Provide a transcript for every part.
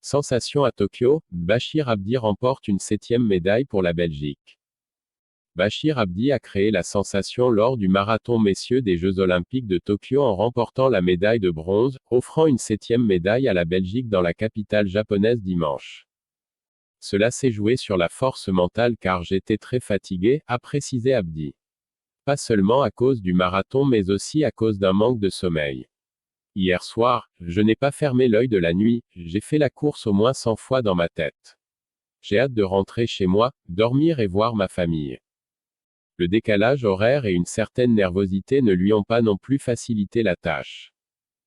Sensation à Tokyo, Bachir Abdi remporte une 7e médaille pour la Belgique. Bachir Abdi a créé la sensation lors du marathon messieurs des Jeux Olympiques de Tokyo en remportant la médaille de bronze, offrant une 7e médaille à la Belgique dans la capitale japonaise dimanche. Cela s'est joué sur la force mentale car j'étais très fatigué, a précisé Abdi. Pas seulement à cause du marathon mais aussi à cause d'un manque de sommeil. Hier soir, je n'ai pas fermé l'œil de la nuit, j'ai fait la course au moins 100 fois dans ma tête. J'ai hâte de rentrer chez moi, dormir et voir ma famille. Le décalage horaire et une certaine nervosité ne lui ont pas non plus facilité la tâche.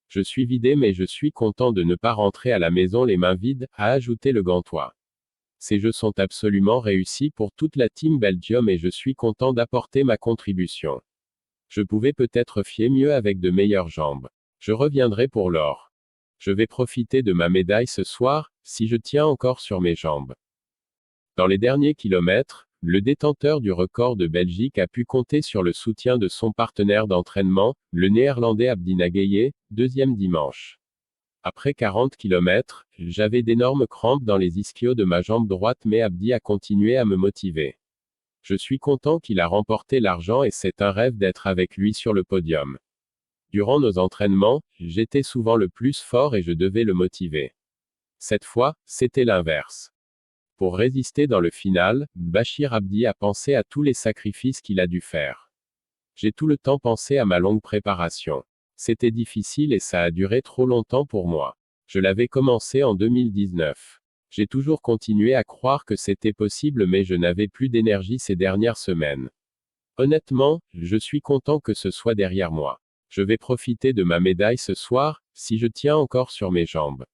Je suis vidé mais je suis content de ne pas rentrer à la maison les mains vides, a ajouté le Gantois. Ces jeux sont absolument réussis pour toute la Team Belgium et je suis content d'apporter ma contribution. Je pouvais peut-être fier mieux avec de meilleures jambes. Je reviendrai pour l'or. Je vais profiter de ma médaille ce soir, si je tiens encore sur mes jambes. Dans les derniers kilomètres, le détenteur du record de Belgique a pu compter sur le soutien de son partenaire d'entraînement, le néerlandais Abdi Nageye, deuxième dimanche. Après 40 km, j'avais d'énormes crampes dans les ischios de ma jambe droite mais Abdi a continué à me motiver. Je suis content qu'il a remporté l'argent et c'est un rêve d'être avec lui sur le podium. Durant nos entraînements, j'étais souvent le plus fort et je devais le motiver. Cette fois, c'était l'inverse. Pour résister dans le final, Bachir Abdi a pensé à tous les sacrifices qu'il a dû faire. J'ai tout le temps pensé à ma longue préparation. C'était difficile et ça a duré trop longtemps pour moi. Je l'avais commencé en 2019. J'ai toujours continué à croire que c'était possible mais je n'avais plus d'énergie ces dernières semaines. Honnêtement, je suis content que ce soit derrière moi. Je vais profiter de ma médaille ce soir, si je tiens encore sur mes jambes.